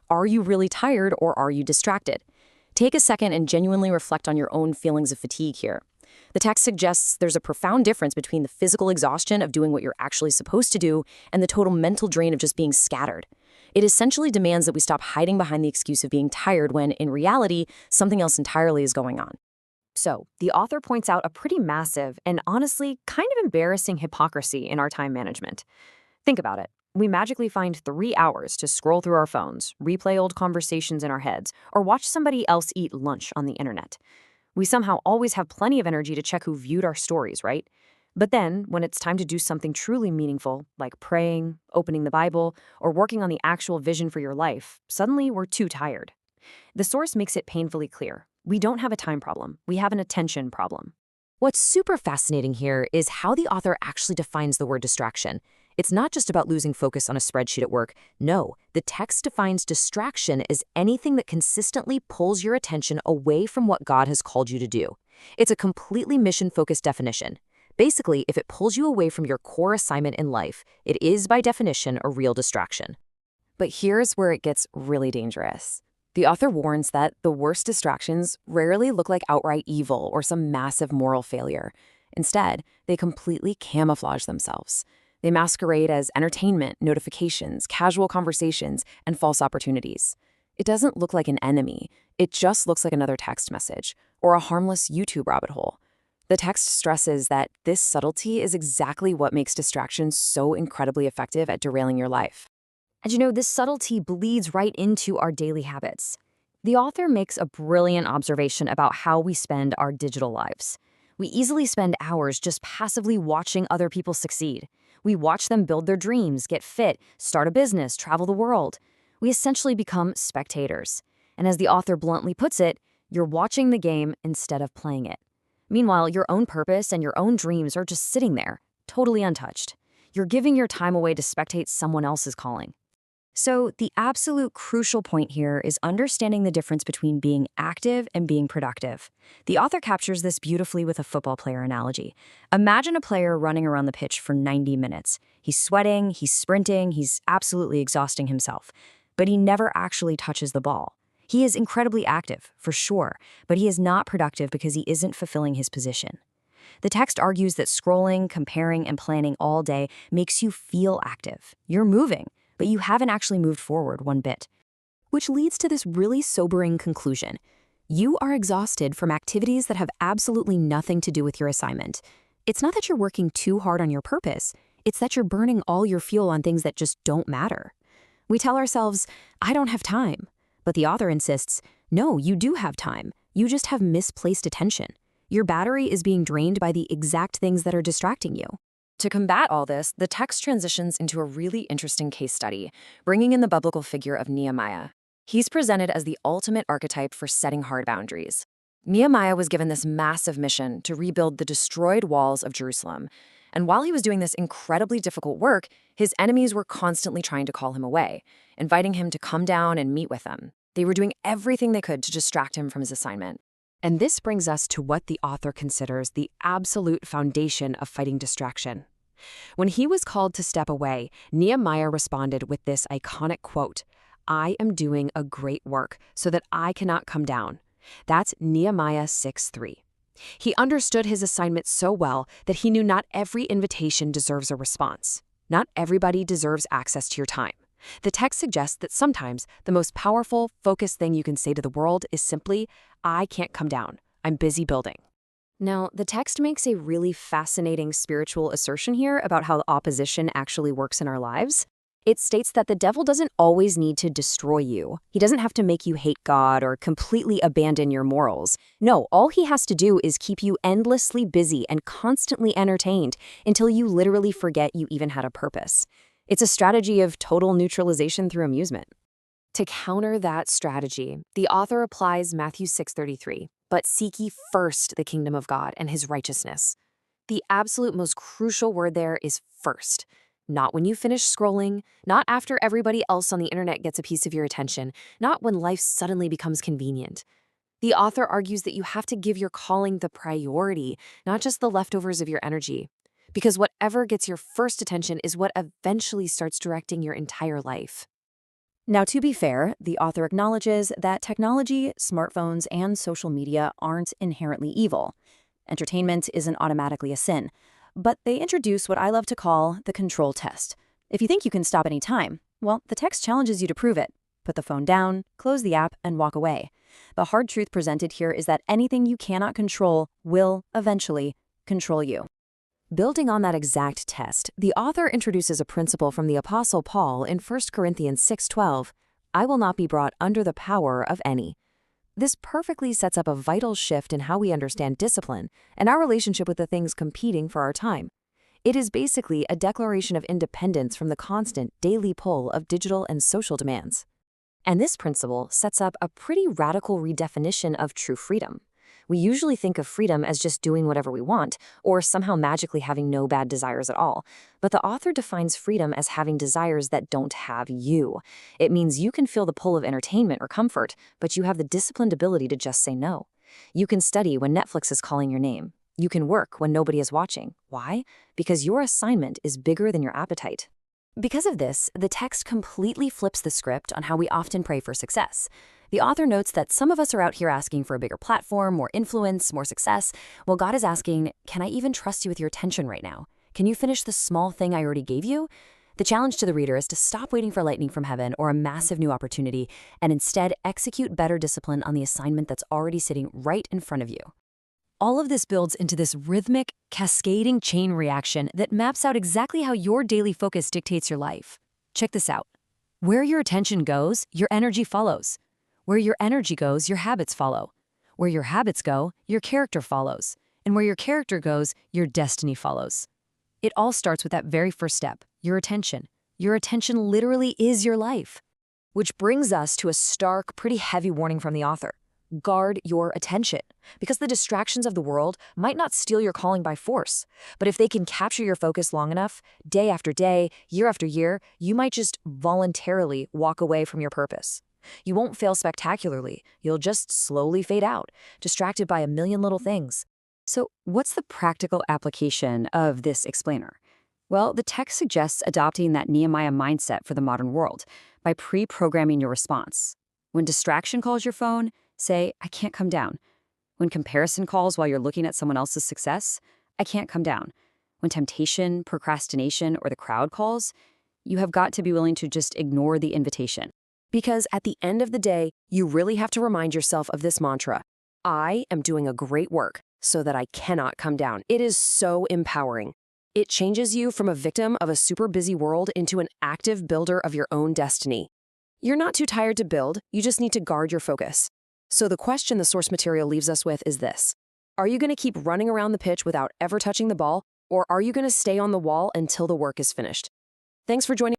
Are you really tired or are you distracted? Take a second and genuinely reflect on your own feelings of fatigue here. The text suggests there's a profound difference between the physical exhaustion of doing what you're actually supposed to do and the total mental drain of just being scattered. It essentially demands that we stop hiding behind the excuse of being tired when, in reality, something else entirely is going on. So, the author points out a pretty massive and honestly kind of embarrassing hypocrisy in our time management. Think about it. We magically find 3 hours to scroll through our phones, replay old conversations in our heads, or watch somebody else eat lunch on the internet. We somehow always have plenty of energy to check who viewed our stories, right? But then, when it's time to do something truly meaningful, like praying, opening the Bible, or working on the actual vision for your life, suddenly we're too tired. The source makes it painfully clear. We don't have a time problem. We have an attention problem. What's super fascinating here is how the author actually defines the word distraction. It's not just about losing focus on a spreadsheet at work. No, the text defines distraction as anything that consistently pulls your attention away from what God has called you to do. It's a completely mission-focused definition. Basically, if it pulls you away from your core assignment in life, it is by definition a real distraction. But here's where it gets really dangerous. The author warns that the worst distractions rarely look like outright evil or some massive moral failure. Instead, they completely camouflage themselves. They masquerade as entertainment, notifications, casual conversations, and false opportunities. It doesn't look like an enemy. It just looks like another text message or a harmless YouTube rabbit hole. The text stresses that this subtlety is exactly what makes distractions so incredibly effective at derailing your life. And this subtlety bleeds right into our daily habits. The author makes a brilliant observation about how we spend our digital lives. We easily spend hours just passively watching other people succeed. We watch them build their dreams, get fit, start a business, travel the world. We essentially become spectators. And as the author bluntly puts it, you're watching the game instead of playing it. Meanwhile, your own purpose and your own dreams are just sitting there, totally untouched. You're giving your time away to spectate someone else's calling. So the absolute crucial point here is understanding the difference between being active and being productive. The author captures this beautifully with a football player analogy. Imagine a player running around the pitch for 90 minutes. He's sweating, he's sprinting, he's absolutely exhausting himself. But he never actually touches the ball. He is incredibly active, for sure, but he is not productive because he isn't fulfilling his position. The text argues that scrolling, comparing, and planning all day makes you feel active. You're moving, but you haven't actually moved forward one bit. Which leads to this really sobering conclusion. You are exhausted from activities that have absolutely nothing to do with your assignment. It's not that you're working too hard on your purpose. It's that you're burning all your fuel on things that just don't matter. We tell ourselves, I don't have time. But the author insists, no, you do have time. You just have misplaced attention. Your battery is being drained by the exact things that are distracting you. To combat all this, the text transitions into a really interesting case study, bringing in the biblical figure of Nehemiah. He's presented as the ultimate archetype for setting hard boundaries. Nehemiah was given this massive mission to rebuild the destroyed walls of Jerusalem. And while he was doing this incredibly difficult work, his enemies were constantly trying to call him away, inviting him to come down and meet with them. They were doing everything they could to distract him from his assignment. And this brings us to what the author considers the absolute foundation of fighting distraction. When he was called to step away, Nehemiah responded with this iconic quote, I am doing a great work so that I cannot come down. That's Nehemiah 6:3. He understood his assignment so well that he knew not every invitation deserves a response. Not everybody deserves access to your time. The text suggests that sometimes the most powerful, focused thing you can say to the world is simply, I can't come down. I'm busy building. Now, the text makes a really fascinating spiritual assertion here about how opposition actually works in our lives. It states that the devil doesn't always need to destroy you. He doesn't have to make you hate God or completely abandon your morals. No, all he has to do is keep you endlessly busy and constantly entertained until you literally forget you even had a purpose. It's a strategy of total neutralization through amusement. To counter that strategy, the author applies Matthew 6:33, but seek ye first the kingdom of God and his righteousness. The absolute most crucial word there is first. Not when you finish scrolling, not after everybody else on the internet gets a piece of your attention, not when life suddenly becomes convenient. The author argues that you have to give your calling the priority, not just the leftovers of your energy. Because whatever gets your first attention is what eventually starts directing your entire life. Now, to be fair, the author acknowledges that technology, smartphones, and social media aren't inherently evil. Entertainment isn't automatically a sin. But they introduce what I love to call the control test. If you think you can stop any time, well, the text challenges you to prove it. Put the phone down, close the app, and walk away. The hard truth presented here is that anything you cannot control will, eventually, control you. Building on that exact test, the author introduces a principle from the Apostle Paul in 1 Corinthians 6:12, "I will not be brought under the power of any." This perfectly sets up a vital shift in how we understand discipline and our relationship with the things competing for our time. It is basically a declaration of independence from the constant daily pull of digital and social demands. And this principle sets up a pretty radical redefinition of true freedom. We usually think of freedom as just doing whatever we want, or somehow magically having no bad desires at all. But the author defines freedom as having desires that don't have you. It means you can feel the pull of entertainment or comfort, but you have the disciplined ability to just say no. You can study when Netflix is calling your name. You can work when nobody is watching. Why? Because your assignment is bigger than your appetite. Because of this, the text completely flips the script on how we often pray for success. The author notes that some of us are out here asking for a bigger platform, more influence, more success, while God is asking, can I even trust you with your attention right now? Can you finish the small thing I already gave you? The challenge to the reader is to stop waiting for lightning from heaven or a massive new opportunity, and instead execute better discipline on the assignment that's already sitting right in front of you. All of this builds into this rhythmic, cascading chain reaction that maps out exactly how your daily focus dictates your life. Check this out. Where your attention goes, your energy follows. Where your energy goes, your habits follow. Where your habits go, your character follows. And where your character goes, your destiny follows. It all starts with that very first step, your attention. Your attention literally is your life. Which brings us to a stark, pretty heavy warning from the author. Guard your attention, because the distractions of the world might not steal your calling by force, but if they can capture your focus long enough, day after day, year after year, you might just voluntarily walk away from your purpose. You won't fail spectacularly, you'll just slowly fade out, distracted by a million little things. So what's the practical application of this explainer? Well, the text suggests adopting that Nehemiah mindset for the modern world by pre-programming your response. When distraction calls your phone, say, I can't come down. When comparison calls while you're looking at someone else's success, I can't come down. When temptation, procrastination, or the crowd calls, you have got to be willing to just ignore the invitation. Because at the end of the day, you really have to remind yourself of this mantra. I am doing a great work so that I cannot come down. It is so empowering. It changes you from a victim of a super busy world into an active builder of your own destiny. You're not too tired to build, you just need to guard your focus. So the question the source material leaves us with is this. Are you going to keep running around the pitch without ever touching the ball, or are you going to stay on the wall until the work is finished? Thanks for joining